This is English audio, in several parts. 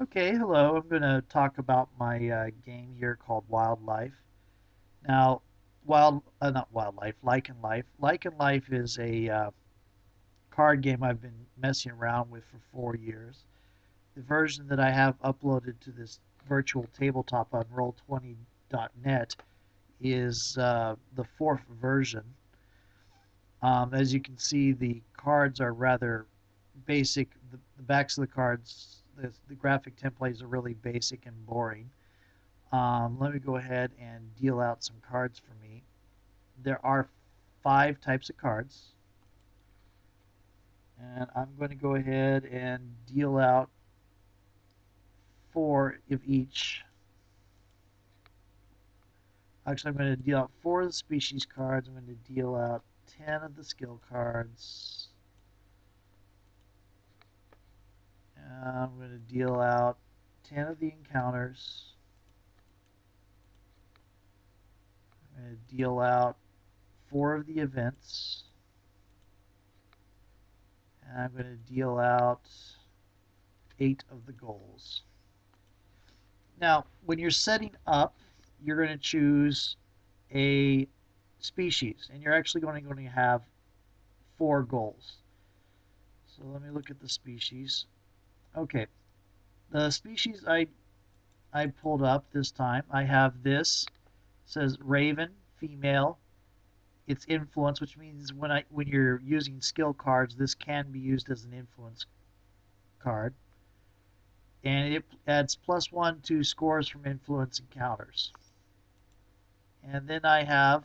Okay, hello. I'm going to talk about my game here called Wildlife. Now, not Wildlife, Lycan Life. Lycan Life is a card game I've been messing around with for 4 years. The version that I have uploaded to this virtual tabletop on Roll20.net is the fourth version. As you can see, the cards are rather basic. The backs of the cards, the graphic templates are really basic and boring. Let me go ahead and deal out some cards for me. There are 5 types of cards, and I'm going to go ahead and deal out 4 of each. Actually, I'm going to deal out 4 of the species cards. I'm going to deal out 10 of the skill cards. I'm going to deal out 10 of the encounters. I'm going to deal out 4 of the events. And I'm going to deal out 8 of the goals. Now, when you're setting up, you're going to choose a species, and you're actually going to have 4 goals. So let me look at the species. Okay, the species I pulled up this time, I have this. It says Raven, female. It's influence, which means when you're using skill cards, this can be used as an influence card. And it adds +1 to scores from influence encounters. And then I have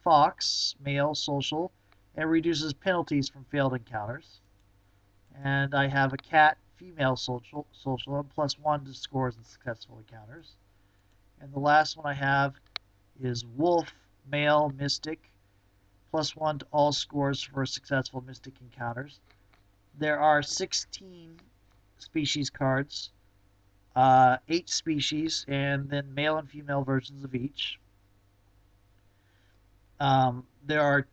Fox, male, social, and reduces penalties from failed encounters. And I have a cat, female, social, and +1 to scores and successful encounters. And the last one I have is wolf, male, mystic, +1 to all scores for successful mystic encounters. There are 16 species cards, 8 species, and then male and female versions of each. There are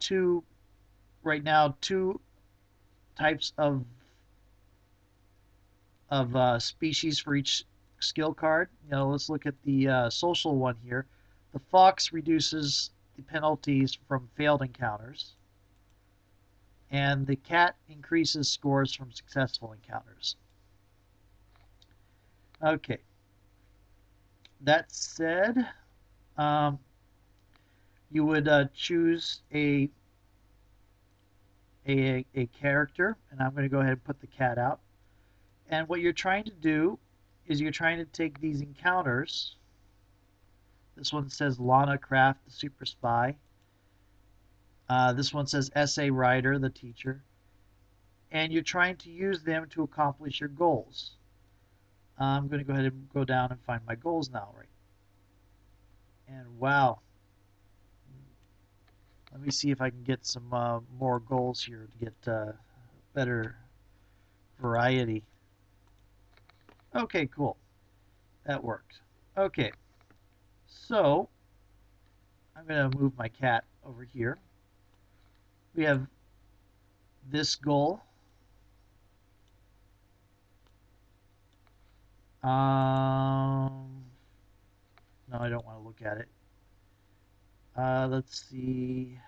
right now two types of species for each skill card. Let's look at the social one here. The fox reduces the penalties from failed encounters, and the cat increases scores from successful encounters. Okay, that said, um, you would choose a character, and I'm going to go ahead and put the cat out. And what you're trying to do is you're trying to take these encounters. This one says Lana Craft, the super spy. This one says essay writer, the teacher. And you're trying to use them to accomplish your goals. I'm going to go ahead and go down and find my goals now, right? And wow, let me see if I can get some more goals here to get better variety. Okay, cool. That worked. Okay, so I'm going to move my cat over here. We have this goal. No, I don't want to look at it. Let's see.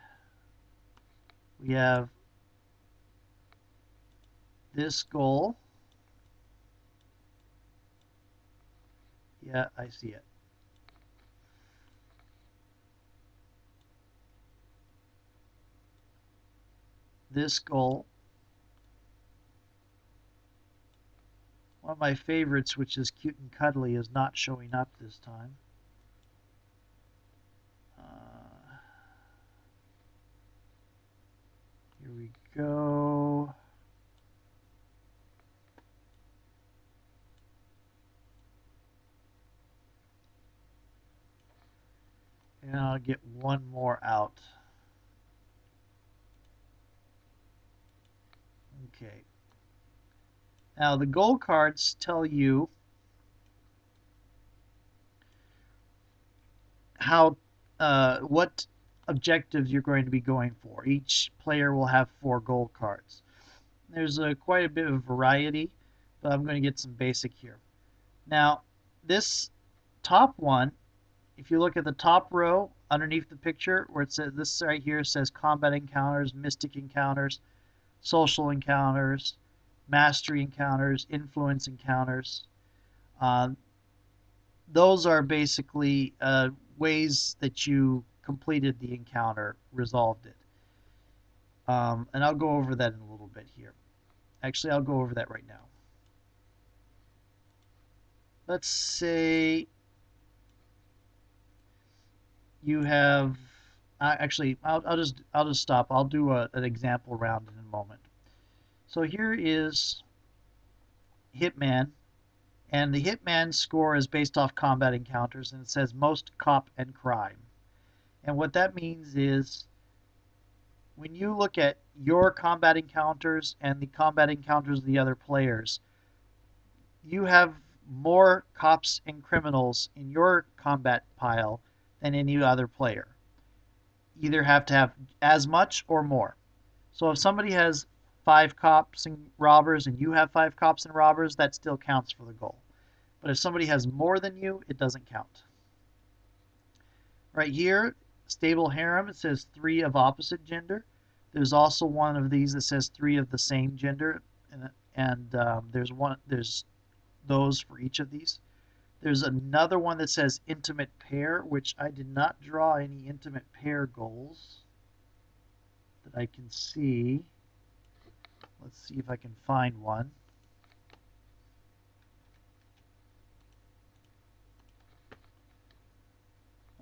We have this goal. Yeah, I see it. This goal. One of my favorites, which is cute and cuddly, is not showing up this time. Here we go. And I'll get one more out. Okay. Now the goal cards tell you how what objectives you're going to be going for. Each player will have 4 goal cards. There's quite a bit of variety, but I'm going to get some basic here. Now, this top one, if you look at the top row underneath the picture where it says this right here says combat encounters, mystic encounters, social encounters, mastery encounters, influence encounters. Uh, those are basically ways that you completed the encounter, resolved it. And I'll go over that in a little bit here. Actually, I'll go over that right now. Let's say you have actually I'll just stop. I'll do an example round in a moment. So here is Hitman, and the Hitman score is based off combat encounters, and it says most cop and crime. And what that means is when you look at your combat encounters and the combat encounters of the other players, you have more cops and criminals in your combat pile than any other player. Either have to have as much or more. So if somebody has 5 cops and robbers and you have 5 cops and robbers, that still counts for the goal. But if somebody has more than you, it doesn't count. Right here, stable harem, it says 3 of opposite gender. There's also one of these that says 3 of the same gender, and there's those for each of these. There's another one that says intimate pair, which I did not draw any intimate pair goals that I can see. Let's see if I can find one.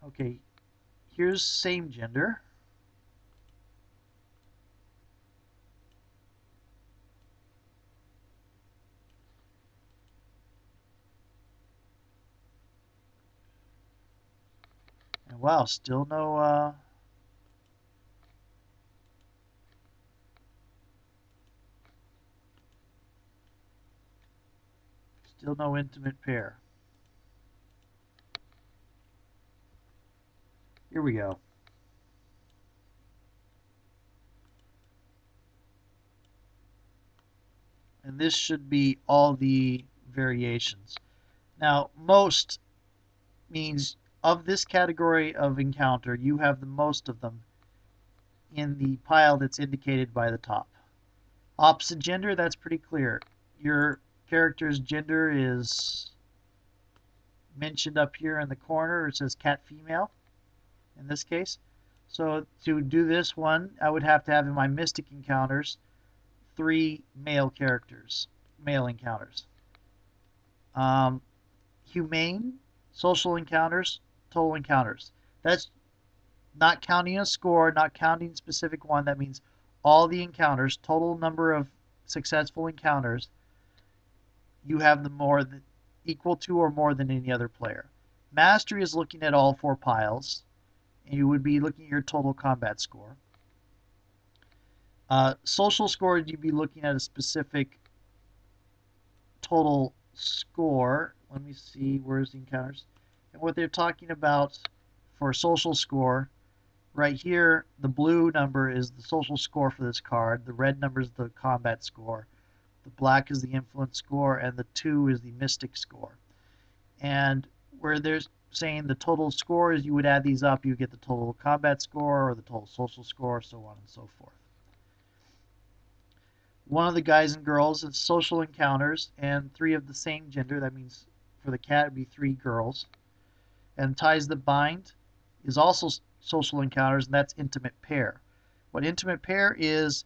Okay, here's same gender. And wow, still no intimate pair. Here we go. And this should be all the variations. Now, most means of this category of encounter, you have the most of them in the pile that's indicated by the top. Opposite gender, that's pretty clear. Your character's gender is mentioned up here in the corner. It says cat female in this case. So to do this one, I would have to have in my mystic encounters 3 male characters, male encounters. Humane, social encounters, total encounters. That's not counting a score, not counting specific one. That means all the encounters, total number of successful encounters, you have the more than equal to or more than any other player. Mastery is looking at all 4 piles, and you would be looking at your total combat score. Social score, you'd be looking at a specific total score. Let me see, where's the encounters? And what they're talking about for social score, right here, the blue number is the social score for this card, the red number is the combat score, the black is the influence score, and the 2 is the mystic score. And where they're saying the total scores, you would add these up, you get the total combat score or the total social score, so on and so forth. One of the guys and girls is social encounters, and 3 of the same gender. That means for the cat, it would be 3 girls. And ties that bind is also social encounters, and that's intimate pair. What intimate pair is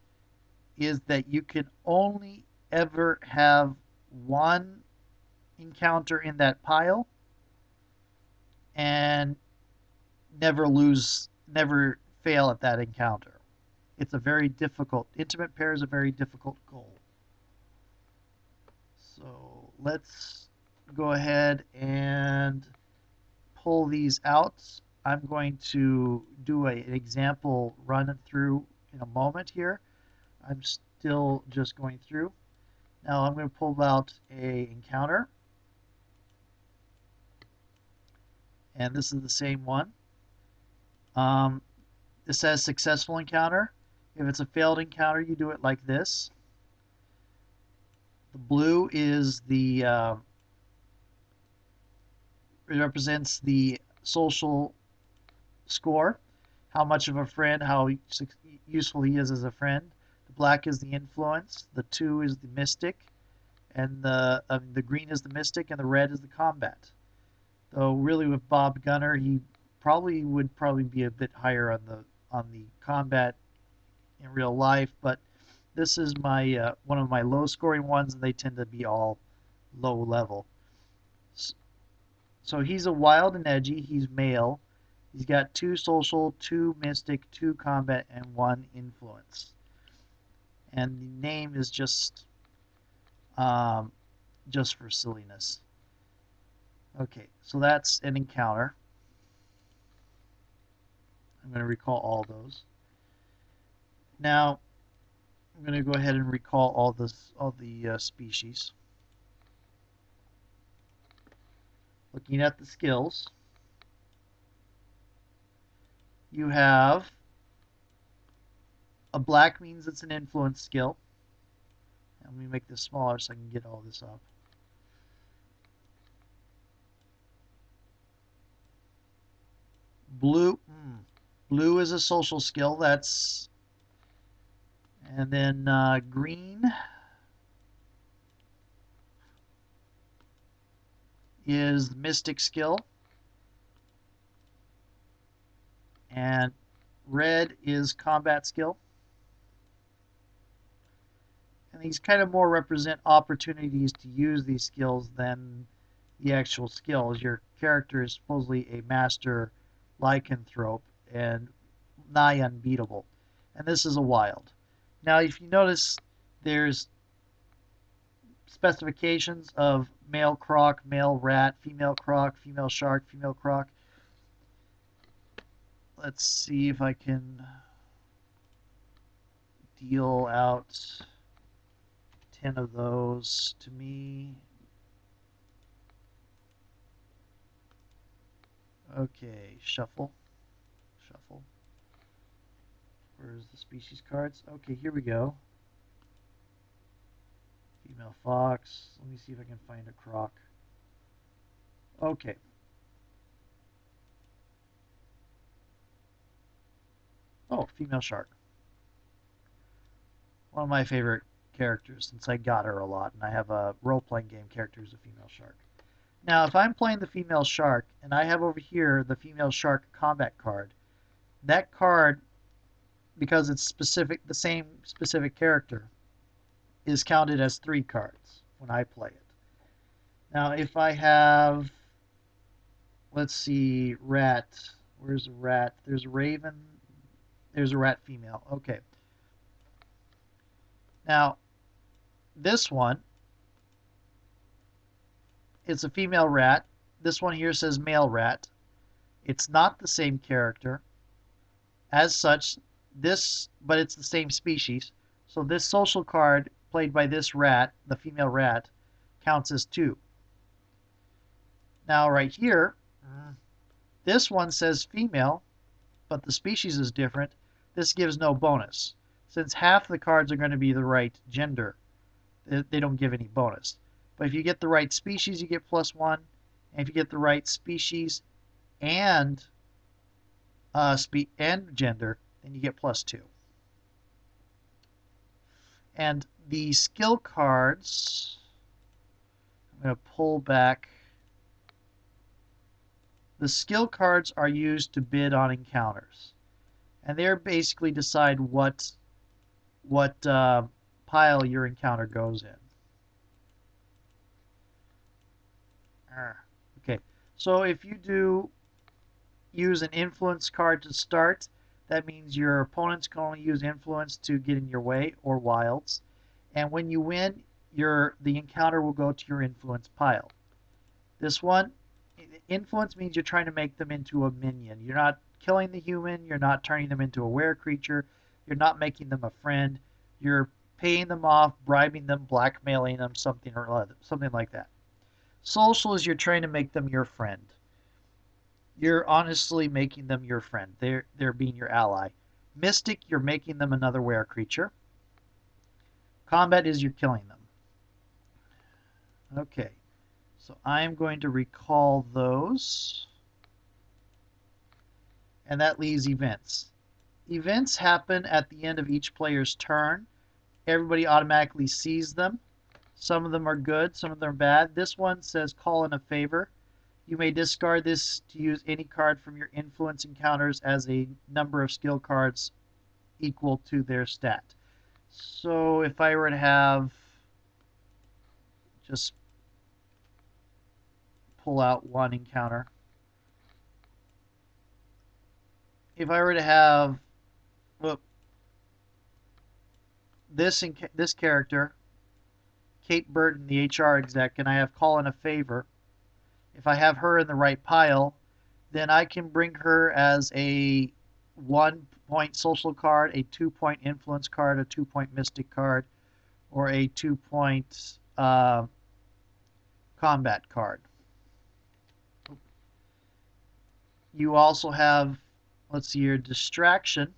that you can only ever have one encounter in that pile and never fail at that encounter. It's a very difficult, intimate pair is a very difficult goal. So let's go ahead and pull these out. I'm going to do an example run through in a moment here. I'm still just going through. Now I'm going to pull out a encounter. And this is the same one. This says successful encounter. If it's a failed encounter, you do it like this. The blue is the represents the social score, how much of a friend, how useful he is as a friend. The black is the influence, the 2 is the mystic, and the green is the mystic, and the red is the combat. Though really with Bob Gunner, he would probably be a bit higher on the combat in real life, but this is my one of my low scoring ones, and they tend to be all low level. So he's a wild and edgy. He's male. He's got 2 social, 2 mystic, 2 combat, and 1 influence. And the name is just for silliness. Okay, so that's an encounter. I'm going to recall all those. Now, I'm going to go ahead and recall all the species. Looking at the skills, you have a black means it's an influence skill. Let me make this smaller so I can get all this up. Blue is a social skill. And then green is the mystic skill, and red is combat skill. And these kind of more represent opportunities to use these skills than the actual skills. Your character is supposedly a master lycanthrope and nigh unbeatable. And this is a wild. Now, if you notice, there's specifications of male croc, male rat, female croc, female shark, female croc. Let's see if I can deal out 10 of those to me. Okay, shuffle. Where's the species cards? Okay, here we go. Female fox. Let me see if I can find a croc. Okay. Oh, female shark. One of my favorite characters since I got her a lot, and I have a role-playing game character who's a female shark. Now, if I'm playing the female shark, and I have over here the female shark combat card, that card, because it's the same specific character, is counted as 3 cards when I play it. Now, if I have, let's see, rat. Where's a rat? There's a raven. There's a rat female. Okay. Now, this one, it's a female rat. This one here says male rat. It's not the same character. As such, but it's the same species. So this social card played by this rat, the female rat, counts as 2. Now right here, this one says female, but the species is different. This gives no bonus. Since half the cards are going to be the right gender, they don't give any bonus. But if you get the right species, you get +1. And if you get the right species and gender, then you get +2. And the skill cards, I'm going to pull back. The skill cards are used to bid on encounters, and they're basically decide what pile your encounter goes in. Okay, so if you do use an influence card to start, that means your opponents can only use influence to get in your way, or wilds. And when you win, the encounter will go to your influence pile. This one, influence means you're trying to make them into a minion. You're not killing the human, you're not turning them into a were creature, you're not making them a friend, you're paying them off, bribing them, blackmailing them, something like that. Social is you're trying to make them your friend. You're honestly making them your friend. They're being your ally. Mystic, you're making them another were creature. Combat is you're killing them. Okay, So I'm going to recall those. And that leaves events. Events happen at the end of each player's turn. Everybody automatically sees them. Some of them are good, some of them are bad. This one says call in a favor. You may discard this to use any card from your influence encounters as a number of skill cards equal to their stat. So if I were to have, just pull out one encounter. If I were to have, well, this character, Kate Burton, the HR exec, and I have call in a favor. If I have her in the right pile, then I can bring her as a 1-point social card, a 2-point influence card, a 2-point mystic card, or a 2-point combat card. You also have, let's see here, distraction.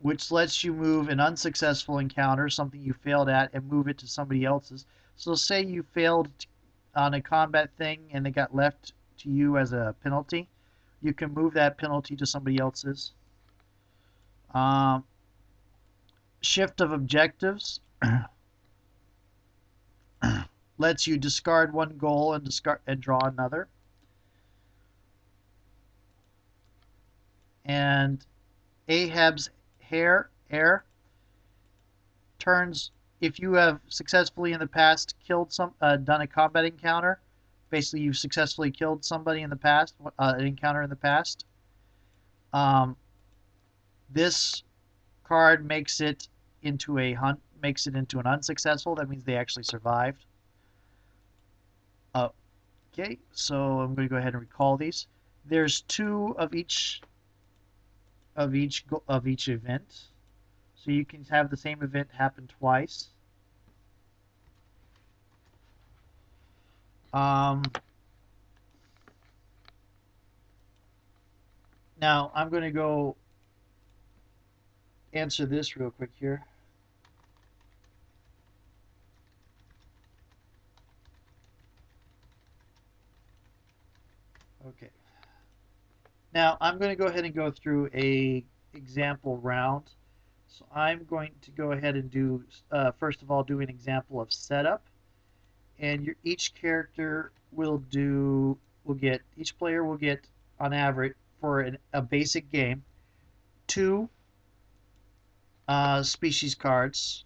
Which lets you move an unsuccessful encounter, something you failed at, and move it to somebody else's. So say you failed on a combat thing and it got left to you as a penalty. You can move that penalty to somebody else's. Shift of objectives lets you discard one goal and draw another. And Ahab's heir turns, if you have successfully in the past killed done a combat encounter, basically you've successfully killed somebody in the past, an encounter in the past. This card makes it into an unsuccessful. That means they actually survived. Okay, so I'm going to go ahead and recall these. There's 2 of each event, so you can have the same event happen twice. Now I'm going to go answer this real quick here. Okay. Now I'm going to go ahead and go through a example round. So I'm going to go ahead and do, first of all, do an example of setup. And each character each player will get, on average, for a basic game, 2 species cards,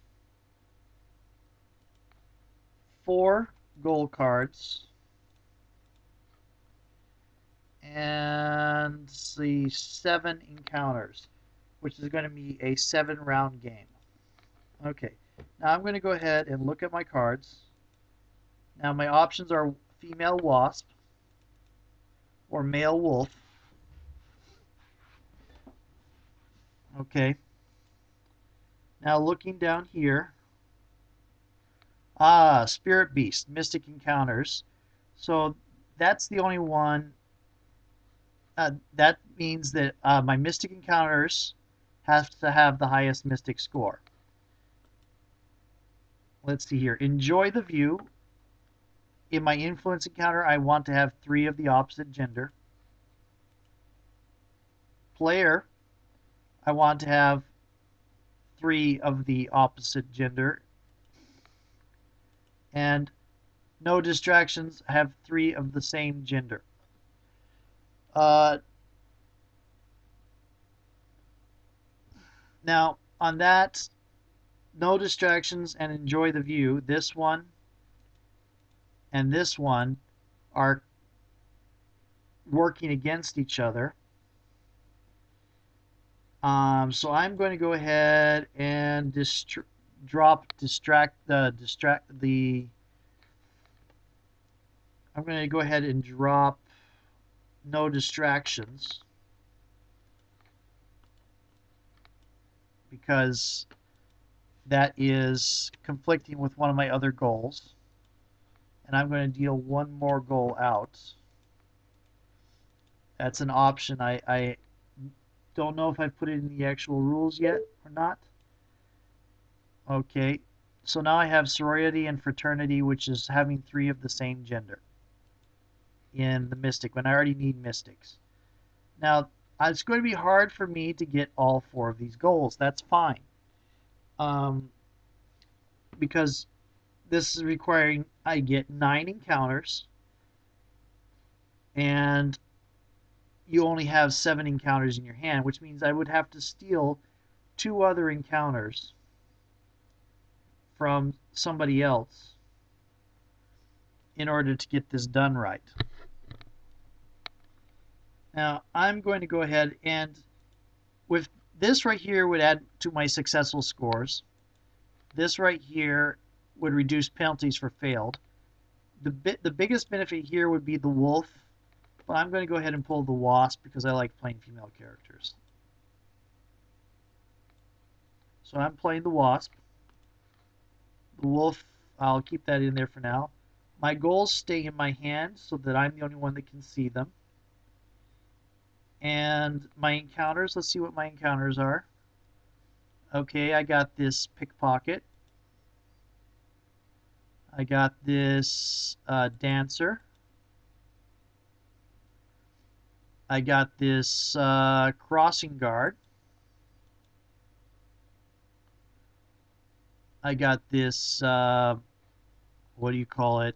4 goal cards, and the 7 encounters, which is going to be a 7-round game. Okay, now I'm going to go ahead and look at my cards. Now my options are female wasp or male wolf. Okay. Now looking down here, spirit beast, mystic encounters. So that's the only one. That means that my mystic encounters have to have the highest mystic score. Let's see here. Enjoy the view. In my influence encounter, I want to have 3 of the opposite gender. Player, I want to have 3 of the opposite gender. And no distractions, have 3 of the same gender. Now, on that, no distractions and enjoy the view, this one and this one are working against each other. So I'm going to go ahead and I'm going to go ahead and drop no distractions, because that is conflicting with one of my other goals. And I'm going to deal 1 more goal out. That's an option. I don't know if I put it in the actual rules yet or not. Okay, so now I have sorority and fraternity, which is having three of the same gender in the mystic when I already need mystics. Now, it's going to be hard for me to get all four of these goals. That's fine. Um, because this is requiring I get 9 encounters, and you only have 7 encounters in your hand, which means I would have to steal 2 other encounters from somebody else in order to get this done right. Now, I'm going to go ahead and with this right here would add to my successful scores. This right here would reduce penalties for failed. The biggest benefit here would be the wolf, but I'm going to go ahead and pull the wasp because I like playing female characters. So I'm playing the wasp. The wolf, I'll keep that in there for now. My goals stay in my hand so that I'm the only one that can see them. And my encounters, let's see what my encounters are. Okay, I got this pickpocket. I got this dancer. I got this crossing guard. I got this, what do you call it?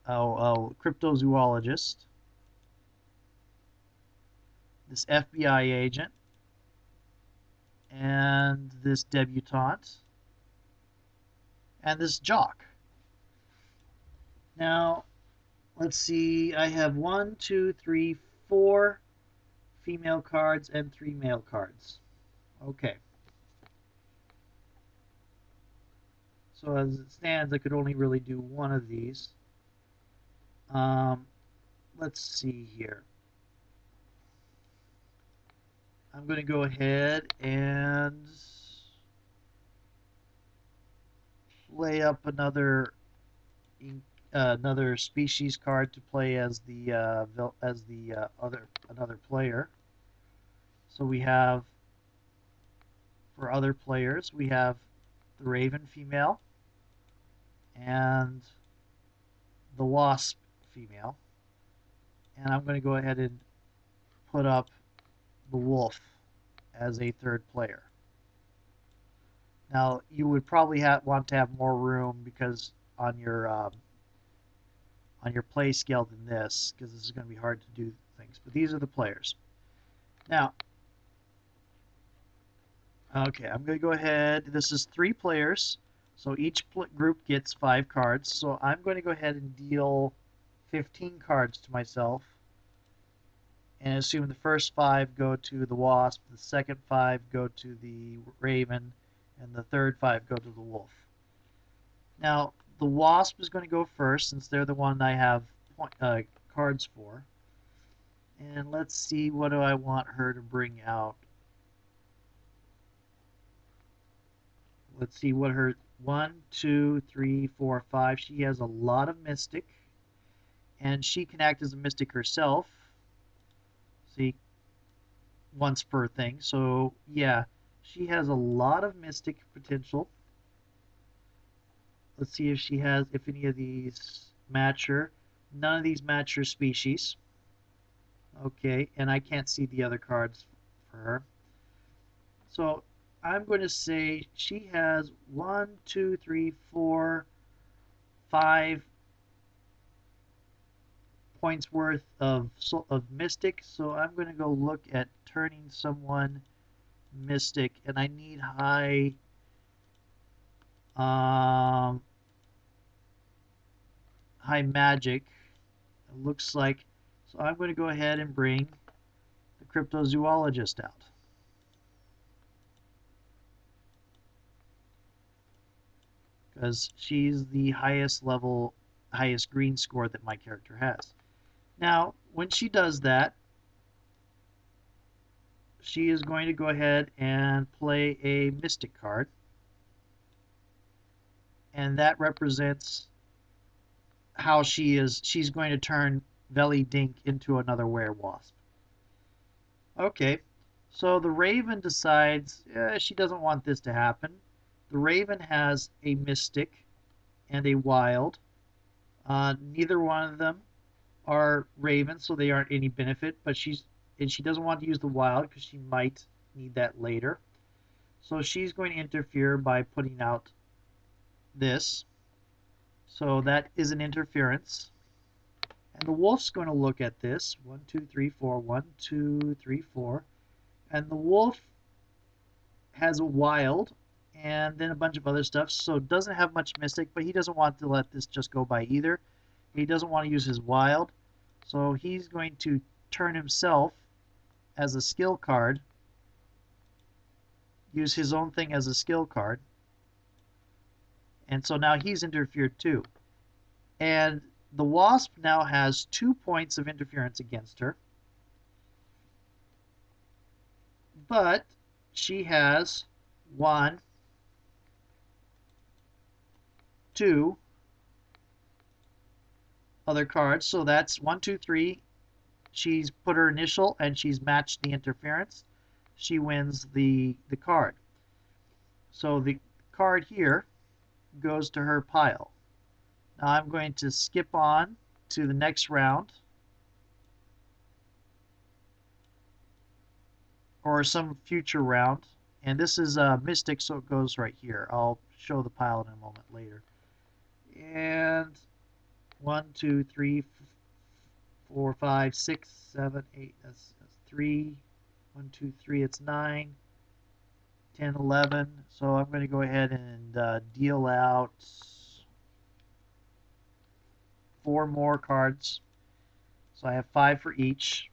Cryptozoologist. This FBI agent. And this debutante. And this jock. Now, let's see. I have 1, 2, 3, 4 female cards and 3 male cards. Okay. So as it stands, I could only really do one of these. Let's see here. I'm going to go ahead and lay up another species card to play as the another player. So we have for other players we have the raven female and the wasp female, and I'm going to go ahead and put up the wolf as a third player. Now you would probably want to have more room because on your play scale than this, because this is going to be hard to do things. But these are the players. Now, okay, I'm going to go ahead. This is 3 players, so each group gets 5 cards. So I'm going to go ahead and deal 15 cards to myself, and assume the first 5 go to the wasp, the second 5 go to the raven, and the third 5 go to the wolf. Now, the wasp is going to go first since they're the one I have cards for. And let's see, what do I want her to bring out? Let's see what her 1, 2, 3, 4, 5. She has a lot of mystic, and she can act as a mystic herself. See, once per thing. So yeah, she has a lot of mystic potential. Let's see if any of these match her. None of these match her species. Okay, and I can't see the other cards for her. So I'm going to say she has 1, 2, 3, 4, 5 points worth of mystic. So I'm going to go look at turning someone mystic, and I need high high magic. It looks like, so I'm going to go ahead and bring the cryptozoologist out. Because she's the highest level, highest green score that my character has. Now, when she does that, she is going to go ahead and play a mystic card. And that represents how she's going to turn Veli Dink into another werewasp. Okay, so the Raven decides she doesn't want this to happen. The Raven has a Mystic and a Wild. Neither one of them are Ravens, so they aren't any benefit, but she doesn't want to use the Wild because she might need that later. So she's going to interfere by putting out this. So that is an interference. And the wolf's going to look at this. 1, 2, 3, 4. 1, 2, 3, 4. And the wolf has a wild and then a bunch of other stuff. So doesn't have much mystic, but he doesn't want to let this just go by either. He doesn't want to use his wild. So he's going to turn himself as a skill card. Use his own thing as a skill card. And so now he's interfered too. And the wasp now has 2 points of interference against her. But she has 1, 2 other cards. So that's 1, 2, 3. She's put her initial and she's matched the interference. She wins the card. So the card here goes to her pile. Now I'm going to skip on to the next round, or some future round. And this is Mystic, so it goes right here. I'll show the pile in a moment later. And 1, 2, 3, 4, 5, 6, 7, 8. That's 3. 1, 2, 3. It's 9, 10, 11. So I'm going to go ahead and deal out 4 more cards. So I have 5 for each.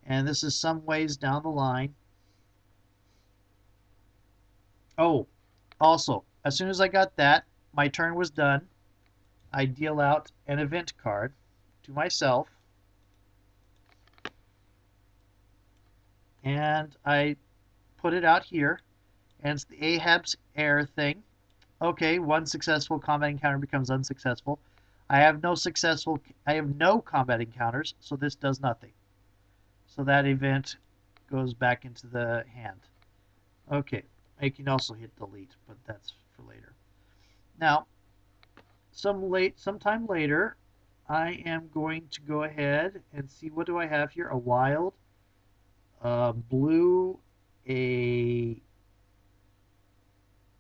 And this is some ways down the line. Oh, also, as soon as I got that, my turn was done. I deal out an event card to myself. And I put it out here. And it's the Ahab's Heir thing. Okay, 1 successful combat encounter becomes unsuccessful. I have no combat encounters, so this does nothing. So that event goes back into the hand. Okay, I can also hit delete, but that's for later. Now, sometime later, I am going to go ahead and see, what do I have here? A wild, a blue, a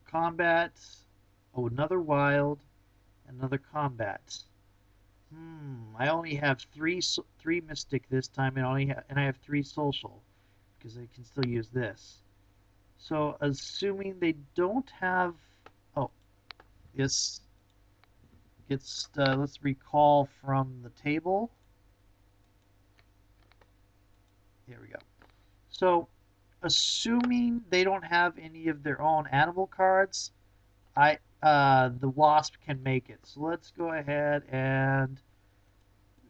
combat, oh, another wild, another combat. I only have three mystic this time, and I have 3 social, because I can still use this. So assuming they don't have, oh, this gets, let's recall from the table. There we go. So assuming they don't have any of their own animal cards, the wasp can make it. So let's go ahead and,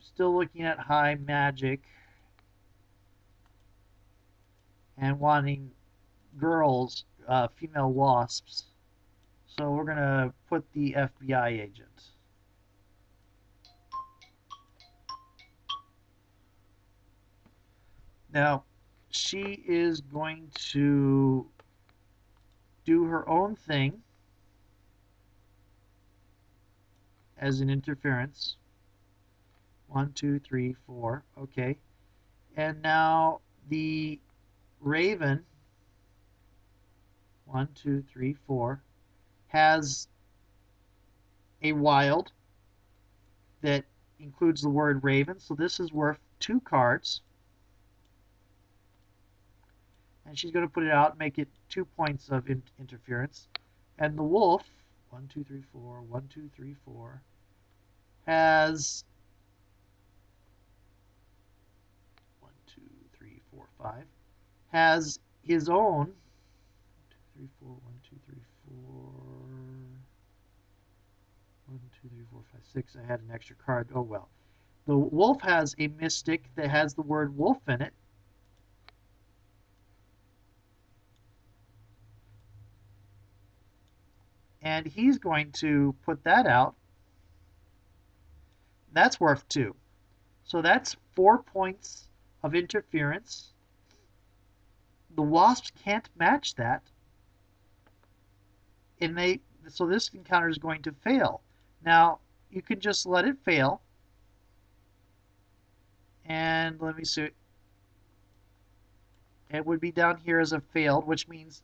still looking at high magic and wanting girls, female wasps. So we're going to put the FBI agent. Now, she is going to do her own thing as an interference. 1, 2, 3, 4. Okay. And now the Raven, 1, 2, 3, 4, has a wild that includes the word Raven. So this is worth 2 cards. And she's going to put it out and make it 2 points of interference. And the wolf, 1, 2, 3, 4, 1, 2, 3, 4, has 1, 2, 3, 4, 5, has his own 1, 2, 3, 4, 1, 2, 3, 4, 1, 2, 3, 4, 5, 6. I had an extra card. Oh well. The wolf has a mystic that has the word wolf in it. And he's going to put that out. That's worth 2. So that's 4 points of interference. The wasps can't match that. and so this encounter is going to fail. Now you can just let it fail, and let me see. It would be down here as a failed, which means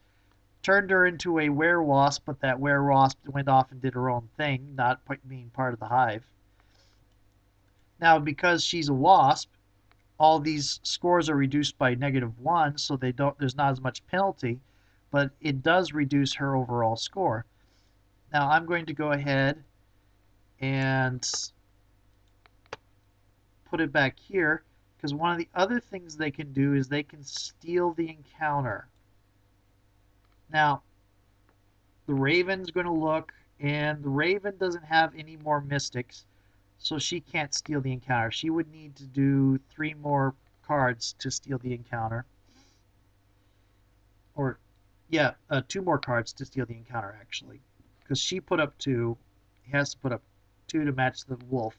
turned her into a werewasp, but that werewasp went off and did her own thing, not being part of the hive. Now, because she's a wasp, all these scores are reduced by -1, so there's not as much penalty, but it does reduce her overall score. Now I'm going to go ahead and put it back here, because one of the other things they can do is they can steal the encounter. Now, the Raven's going to look, and the Raven doesn't have any more mystics, so she can't steal the encounter. She would need to do 3 more cards to steal the encounter. Or, yeah, 2 more cards to steal the encounter, actually. Because she put up 2. He has to put up 2 to match the wolf.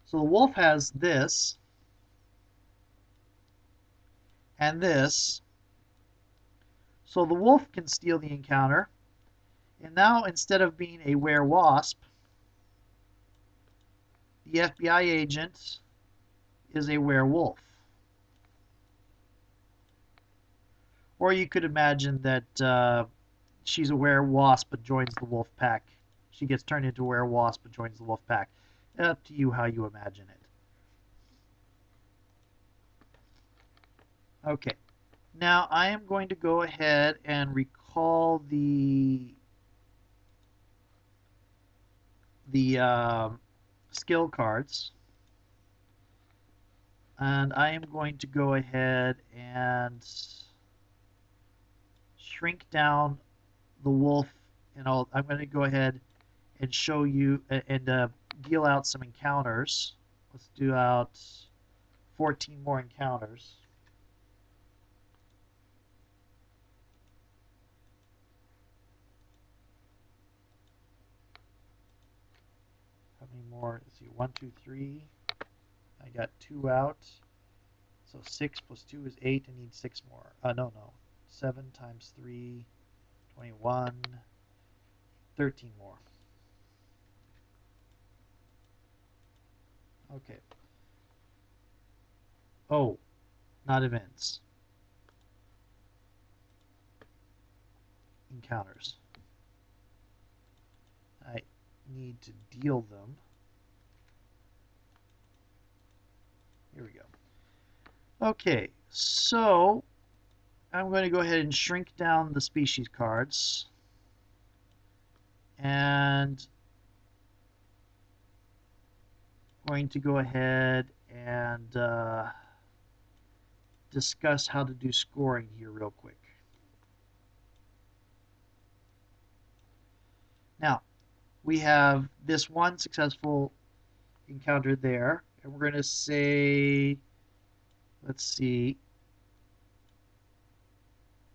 So the wolf has this, and this. So the wolf can steal the encounter. And now, instead of being a werewasp, the FBI agent is a werewolf. Or you could imagine that she's a werewasp but joins the wolf pack. She gets turned into a werewasp but joins the wolf pack. Up to you how you imagine it. Okay. Now I am going to go ahead and recall the skill cards. And I am going to go ahead and shrink down the wolf, and I'm going to go ahead and show you and deal out some encounters. Let's do out 14 more encounters. How many more? Let's see, 1, 2, 3. I got 2 out. So 6 plus 2 is 8. I need 6 more. No. 7 times 3, 21. 13 more. Okay. Oh, not events. Encounters. I need to deal them. Here we go. Okay, so I'm going to go ahead and shrink down the species cards. And going to go ahead and discuss how to do scoring here real quick. Now, we have this one successful encounter there, and we're going to say, let's see,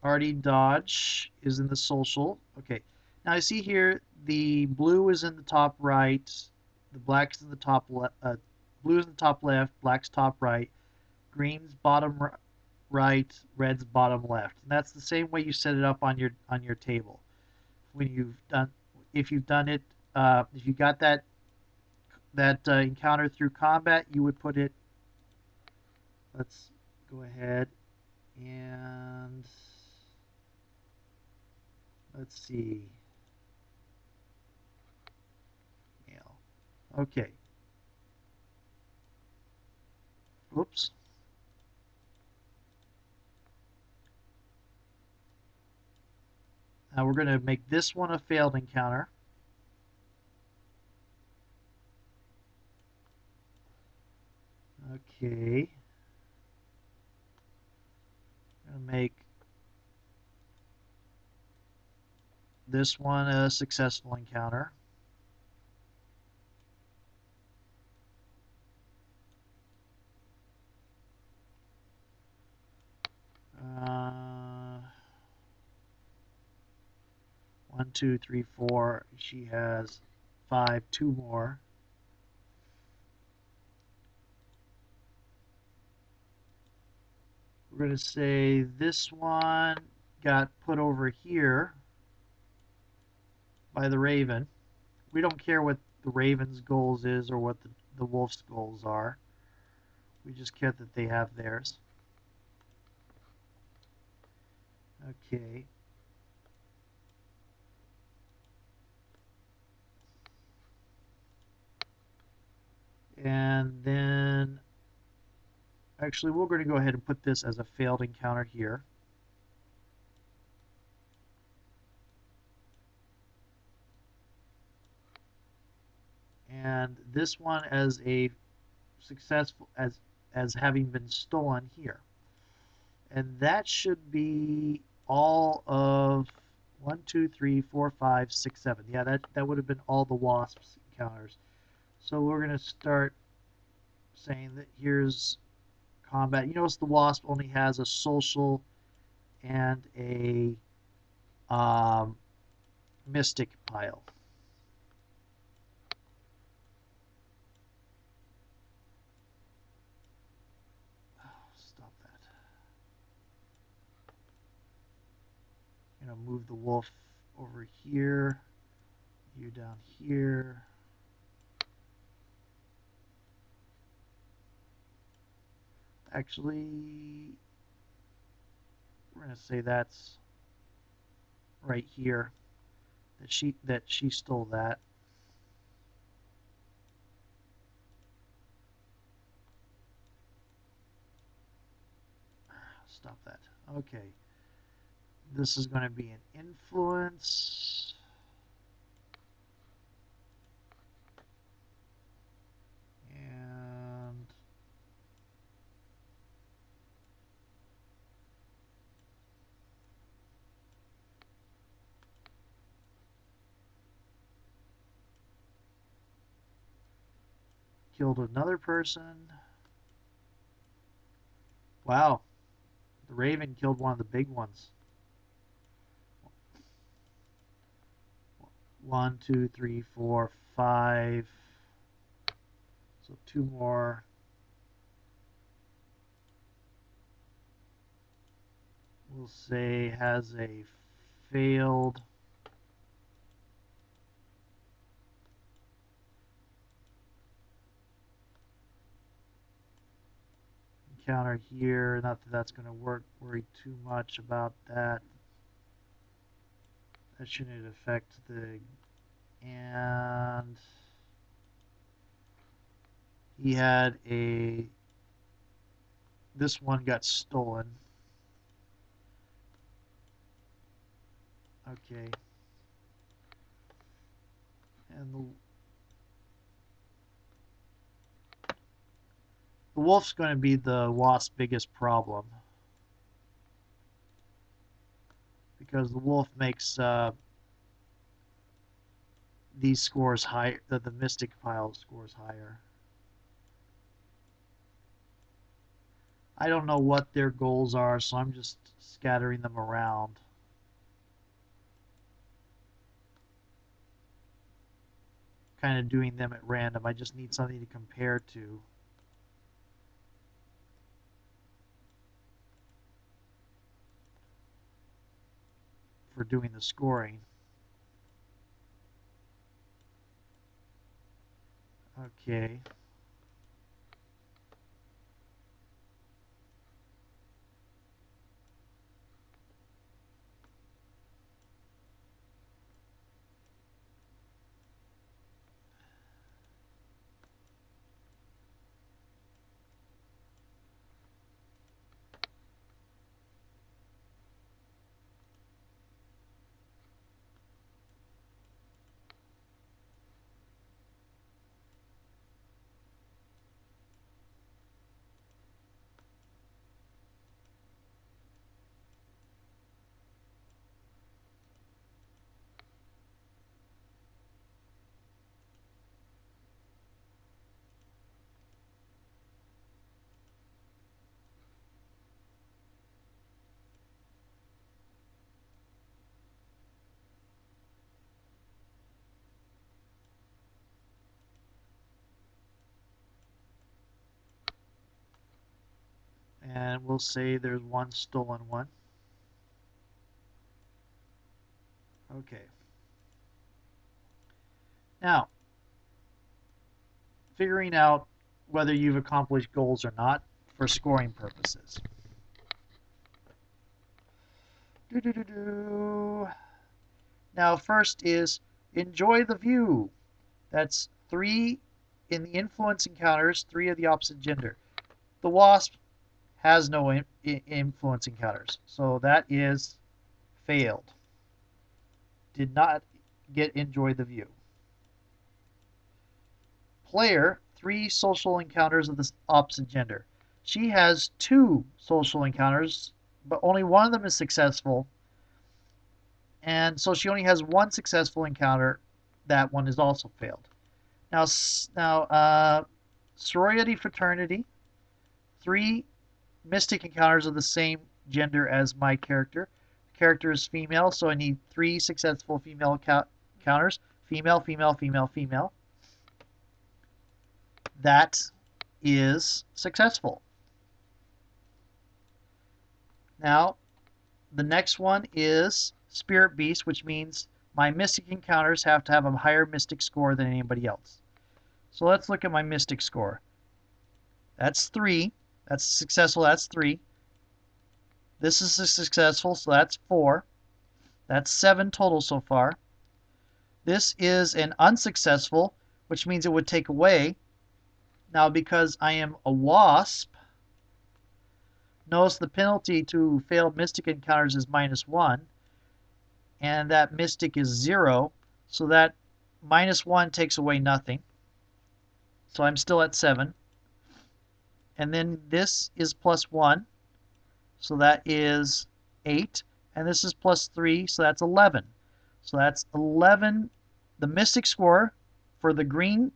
Artie Dodge is in the social. Okay, now I see here the blue is in the top right, the black's in the top left, blue is in the top left, black's top right, green's bottom right, red's bottom left. And that's the same way you set it up on your table. When you've done, if you've done it, if you got that encounter through combat, you would put it. Let's go ahead and let's see. Mail. Okay. Oops. Now we're going to make this one a failed encounter. Okay. I'm going to make this one a successful encounter. Uh, 1, 2, 3, 4. She has 5, 2 more. We're going to say this one got put over here. by the raven. We don't care what the raven's goals is or what the wolf's goals are. We just care that they have theirs. Okay. And then, actually, we're going to go ahead and put this as a failed encounter here. And this one as a successful, as having been stolen here. And that should be all of 1, 2, 3, 4, 5, 6, 7. Yeah, that would have been all the wasps encounters. So we're going to start saying that here's combat. You notice the wasp only has a social and a mystic pile. Oh, stop that. Move the wolf over here. You down here. Actually, we're going to say that's right here. That she stole that. Stop that. Okay. This is going to be an influence. And killed another person. Wow. The raven killed one of the big ones. 1, 2, 3, 4, 5. So 2 more. We'll say has a failed encounter here. Not that that's going to worry too much about that. That shouldn't affect the... And he had a... This one got stolen. Okay. And the wolf's going to be the wasp's biggest problem. Because the wolf makes these scores higher, the mystic pile scores higher. I don't know what their goals are, so I'm just scattering them around. Kind of doing them at random. I just need something to compare to. For doing the scoring. Okay. And we'll say there's one stolen one. Okay. Now, figuring out whether you've accomplished goals or not for scoring purposes. Now, first is enjoy the view. That's 3 in the influence encounters, 3 of the opposite gender. The wasp has no influence encounters, so that is failed. Did not get enjoy the view. Player, 3 social encounters of the opposite gender. She has 2 social encounters, but only one of them is successful, and so she only has 1 successful encounter. That one is also failed. Now, sorority, fraternity, 3 mystic encounters of the same gender as my character. The character is female, so I need 3 successful female encounters. Female, female, female, female. That is successful. Now, the next one is Spirit Beast, which means my mystic encounters have to have a higher mystic score than anybody else. So let's look at my mystic score. That's 3. That's successful. That's 3. This is a successful, so that's 4. That's 7 total so far. This is an unsuccessful, which means it would take away. Now, because I am a wasp, notice the penalty to failed mystic encounters is -1, and that mystic is 0, so that -1 takes away nothing. So I'm still at 7. And then this is +1, so that is 8. And this is +3, so that's 11. So that's 11. The mystic score for the green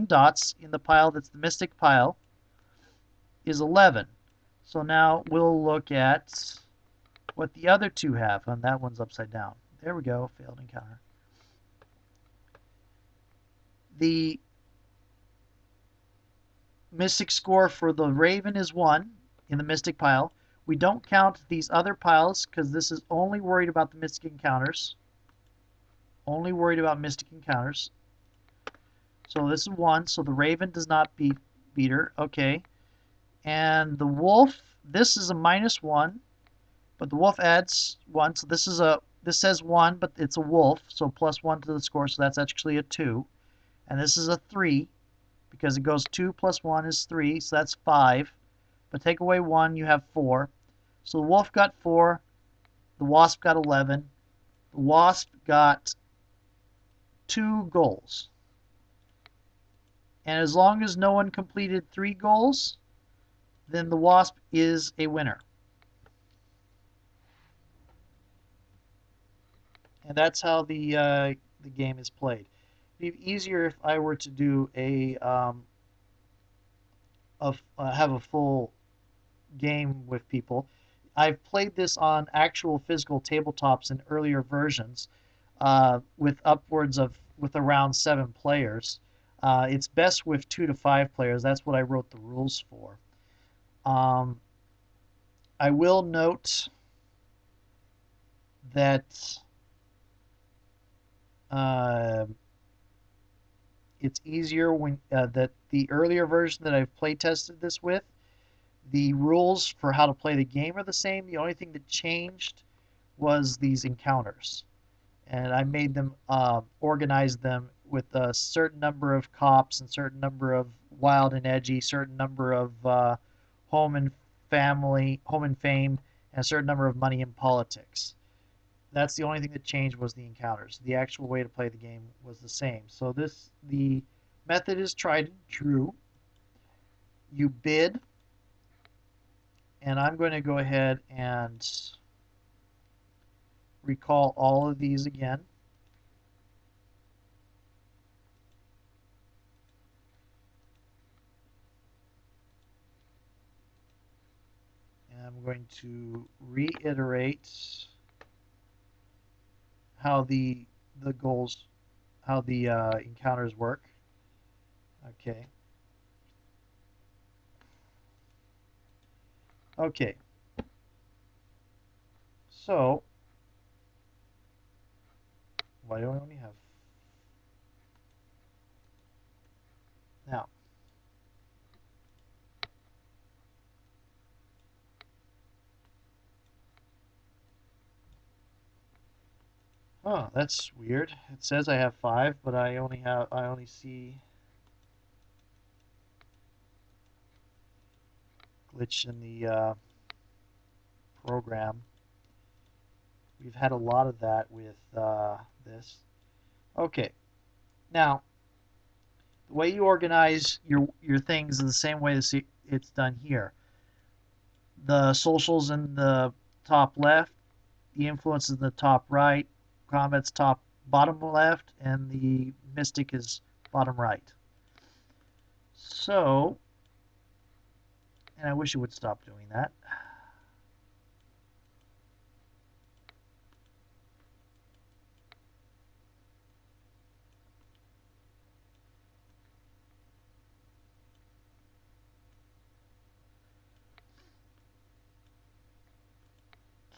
dots in the pile that's the mystic pile is 11. So now we'll look at what the other 2 have, and that one's upside down. There we go, failed encounter. The mystic score for the raven is 1 in the mystic pile. We don't count these other piles because this is only worried about the mystic encounters. Only worried about mystic encounters. So this is 1, so the raven does not beat her. Okay. And the wolf, this is a -1, but the wolf adds 1, so this says 1, but it's a wolf, so +1 to the score, so that's actually a 2. And this is a 3, because it goes 2 + 1 is 3, so that's 5. But take away 1, you have 4. So the wolf got 4, the wasp got 11, the wasp got 2 goals. And as long as no one completed 3 goals, then the wasp is a winner. And that's how the game is played. It'd be easier if I were to do have a full game with people. I've played this on actual physical tabletops in earlier versions with around 7 players. It's best with 2 to 5 players. That's what I wrote the rules for. I will note that it's easier when that the earlier version that I've play tested this with, the rules for how to play the game are the same. The only thing that changed was these encounters, and I made them organize them with a certain number of cops and certain number of wild and edgy, certain number of home and fame, and a certain number of money and politics. That's the only thing that changed was the encounters. The actual way to play the game was the same. So the method is tried and true. You bid, and I'm going to go ahead and recall all of these again. And I'm going to reiterate how the encounters work. Okay. Okay. So, why do I only have Oh, that's weird. It says I have 5, but I only see glitch in the program. We've had a lot of that with this. Okay, now the way you organize your things is the same way as it's done here. The socials in the top left, the influence is in the top right, combat's top bottom left, and the mystic is bottom right. So, and I wish it would stop doing that.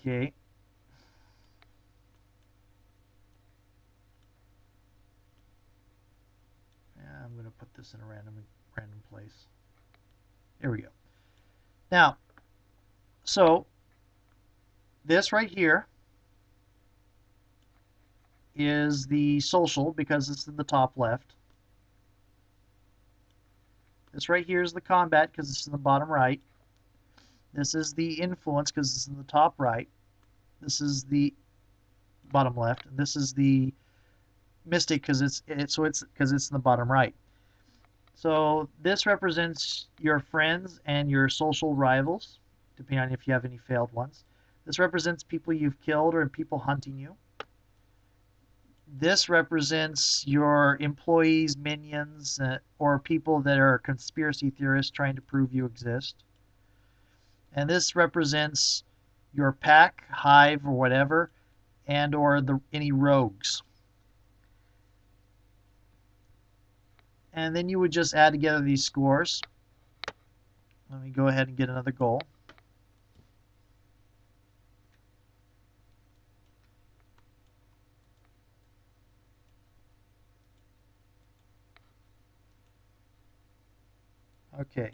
Okay. Yeah, I'm going to put this in a random place. There we go. Now, so this right here is the social because it's in the top left. This right here is the combat because it's in the bottom right. This is the influence because it's in the top right. This is the bottom left, and this is the mystic because it's in the bottom right. So this represents your friends and your social rivals, depending on if you have any failed ones. This represents people you've killed or people hunting you. This represents your employees, minions, or people that are conspiracy theorists trying to prove you exist. And this represents your pack, hive, or whatever, and or any rogues. And then you would just add together these scores. Let me go ahead and get another goal. Okay.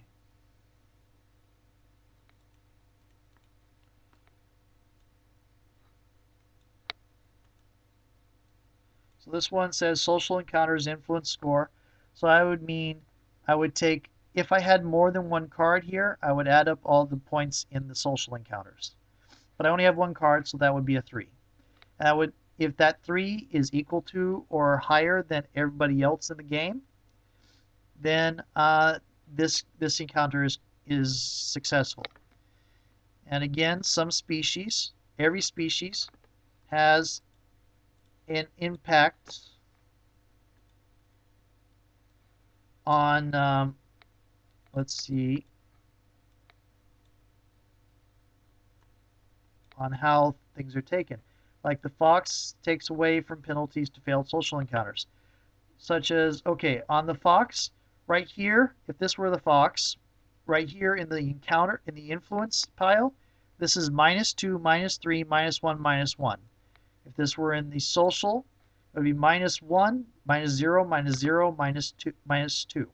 So this one says social encounters influence score. So I would take, if I had more than one card here, I would add up all the points in the social encounters. But I only have one card, so that would be a 3. And I would, if that 3 is equal to or higher than everybody else in the game, then this encounter is successful. And again, every species has an impact on, let's see, on how things are taken. Like the fox takes away from penalties to failed social encounters. Such as, okay, on the fox, right here, if this were the fox, right here in the encounter, in the influence pile, this is -2, -3, -1, -1. If this were in the social, it would be -1, -0, -0, -2, -2.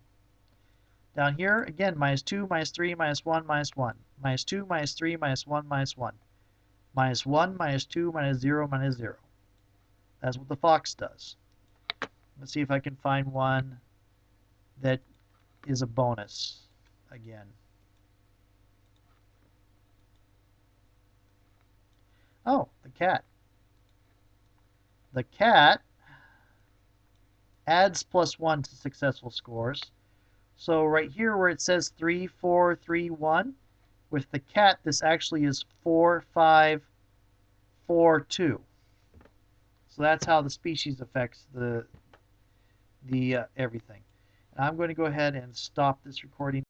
Down here, again, -2, -3, -1, -1. -2, -3, -1, -1. -1, -2, -0, -0. That's what the fox does. Let's see if I can find one that is a bonus again. Oh, the cat. The cat adds +1 to successful scores. So right here where it says 3, 4, 3, 1, with the cat, this actually is 4, 5, 4, 2. So that's how the species affects the everything. And I'm going to go ahead and stop this recording.